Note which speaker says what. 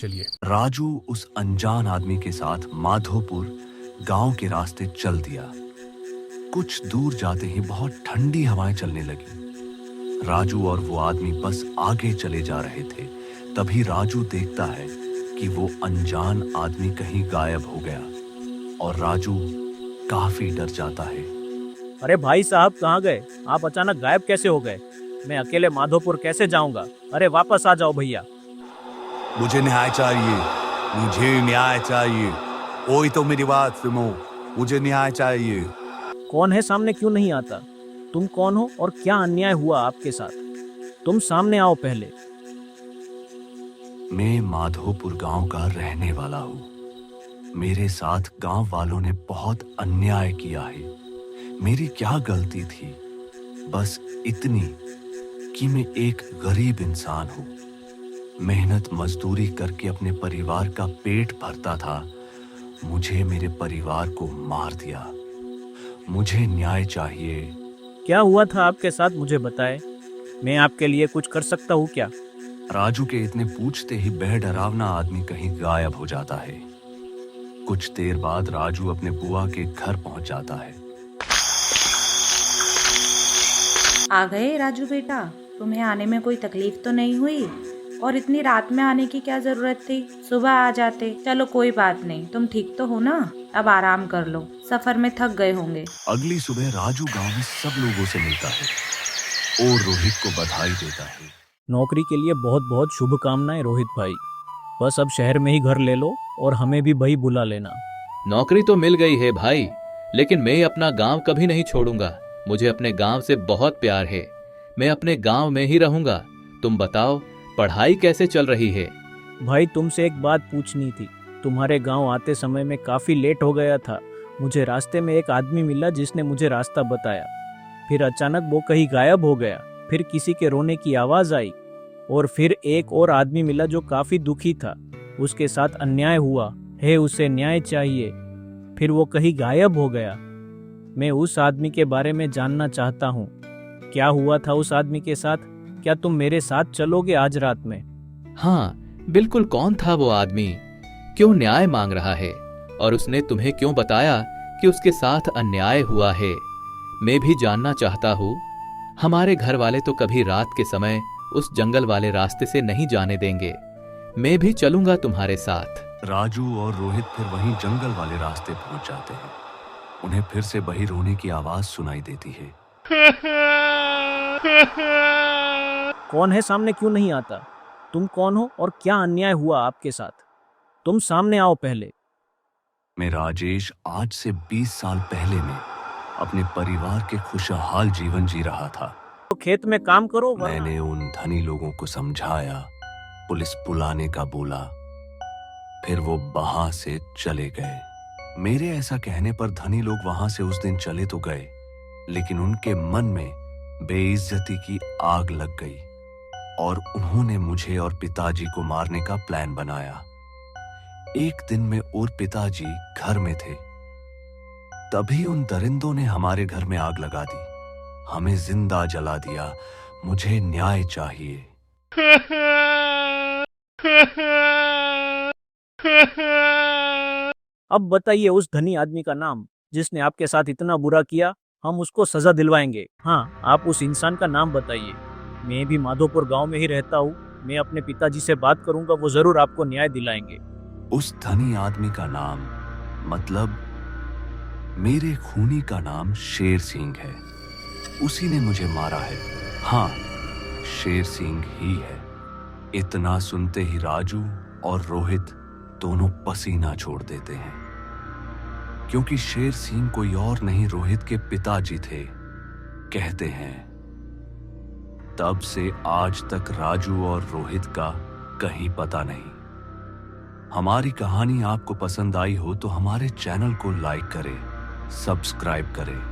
Speaker 1: चलिए।
Speaker 2: राजू उस अनजान आदमी के साथ माधोपुर गांव के रास्ते चल दिया। कुछ दूर जाते ही बहुत ठंडी हवाएं चलने लगी। राजू और वो आदमी बस आगे चले जा रहे थे। तभी राजू देखता है कि वो अनजान आदमी कहीं गायब हो गया और राजू काफी डर जाता है।
Speaker 3: अरे भाई साहब, कहाँ गए? आप अचानक गायब कैसे हो गए? मैं अकेले माधोपुर कैसे जाऊंगा? अरे वापस आ जाओ भैया।
Speaker 2: मुझे न्याय चाहिए, मुझे न्याय चाहिए। कोई तो मेरी बात सुनो, मुझे न्याय चाहिए।
Speaker 3: कौन है सामने? क्यों नहीं आता? तुम कौन हो और क्या अन्याय हुआ आपके साथ? तुम सामने आओ पहले।
Speaker 2: मैं माधोपुर गांव का रहने वाला हूँ। मेरे साथ गांव वालों ने बहुत अन्याय किया है। मेरी क्या गलती थी? बस इतनी कि मैं एक गरीब इंसान हूँ। मेहनत मजदूरी करके अपने परिवार का पेट भरता था। मुझे मेरे परिवार को मार दिया। मुझे न्याय चाहिए।
Speaker 3: क्या हुआ था आपके साथ, मुझे बताएं। मैं आपके लिए कुछ कर सकता हूँ क्या?
Speaker 2: राजू के इतने पूछते ही बेडरावना आदमी कहीं गायब हो जाता है। कुछ देर बाद राजू अपने बुआ के घर पहुंच जाता है।
Speaker 4: आ गए राजू बेटा, तुम्हें आने में कोई तकलीफ तो नहीं हुई? और इतनी रात में आने की क्या जरूरत थी? सुबह आ जाते। चलो कोई बात नहीं, तुम ठीक तो हो ना? अब आराम कर लो, सफर में थक गए होंगे।
Speaker 2: अगली सुबह राजू गांव में सब लोगों से मिलता है और रोहित को बधाई देता है।
Speaker 3: नौकरी के लिए बहुत बहुत शुभकामनाएं रोहित भाई। बस अब शहर में ही घर ले लो और हमें भी भाई बुला लेना।
Speaker 5: नौकरी तो मिल गई है भाई, लेकिन मैं अपना गांव कभी नहीं छोड़ूंगा। मुझे अपने गांव से बहुत प्यार है। मैं अपने गांव में ही रहूंगा। तुम बताओ, पढ़ाई कैसे चल रही है?
Speaker 3: भाई तुमसे एक बात पूछनी थी। तुम्हारे गांव आते समय में काफ़ी लेट हो गया था। मुझे रास्ते में एक आदमी मिला जिसने मुझे रास्ता बताया। फिर अचानक वो कहीं गायब हो गया। फिर किसी के रोने की आवाज़ आई और फिर एक और आदमी मिला जो काफ़ी दुखी था। उसके साथ अन्याय हुआ है, उसे न्याय चाहिए। फिर वो कहीं गायब हो गया। मैं उस आदमी के बारे में जानना चाहता हूँ। क्या हुआ था उस आदमी के साथ? क्या तुम मेरे साथ चलोगे आज रात में?
Speaker 5: हाँ बिल्कुल। कौन था वो आदमी? क्यों न्याय मांग रहा है? और उसने तुम्हें क्यों बताया कि उसके साथ अन्याय हुआ है? मैं भी जानना चाहता हूँ। हमारे घर वाले तो कभी रात के समय उस जंगल वाले रास्ते से नहीं जाने देंगे। मैं भी चलूंगा तुम्हारे साथ।
Speaker 2: राजू और रोहित फिर वहीं जंगल वाले रास्ते पहुंच जाते हैं। उन्हें फिर से वही रोने की आवाज सुनाई देती है।
Speaker 3: कौन है सामने? क्यों नहीं आता? तुम कौन हो और क्या अन्याय हुआ आपके साथ? तुम सामने आओ पहले।
Speaker 2: मैं राजेश आज से 20 साल पहले मैं अपने परिवार के खुशहाल जीवन जी रहा था।
Speaker 3: तो खेत में काम करो।
Speaker 2: मैंने उन धनी लोगों को समझाया, पुलिस बुलाने का बोला, फिर वो वहां से चले गए। मेरे ऐसा कहने पर धनी लोग वहां से उस दिन चले तो गए, लेकिन उनके मन में बेइज्जती की आग लग गई और उन्होंने मुझे और पिताजी को मारने का प्लान बनाया। एक दिन मैं और पिताजी घर में थे, तभी उन दरिंदों ने हमारे घर में आग लगा दी। हमें जिंदा जला दिया। मुझे न्याय चाहिए।
Speaker 3: अब बताइए उस धनी आदमी का नाम जिसने आपके साथ इतना बुरा किया। हम उसको सजा दिलवाएंगे। हाँ, आप उस इंसान का नाम बताइए। मैं भी माधोपुर गांव में ही रहता हूँ। मैं अपने पिताजी से बात करूंगा, वो जरूर आपको न्याय दिलाएंगे।
Speaker 2: उस धनी आदमी का नाम, मतलब मेरे खूनी का नाम शेर सिंह है। उसी ने मुझे मारा है। हाँ, शेर सिंह ही है। इतना सुनते ही राजू और रोहित दोनों पसीना छोड़ देते हैं, क्योंकि शेर सिंह कोई और नहीं रोहित के पिताजी थे। कहते हैं तब से आज तक राजू और रोहित का कहीं पता नहीं। हमारी कहानी आपको पसंद आई हो तो हमारे चैनल को लाइक करें, सब्सक्राइब करें।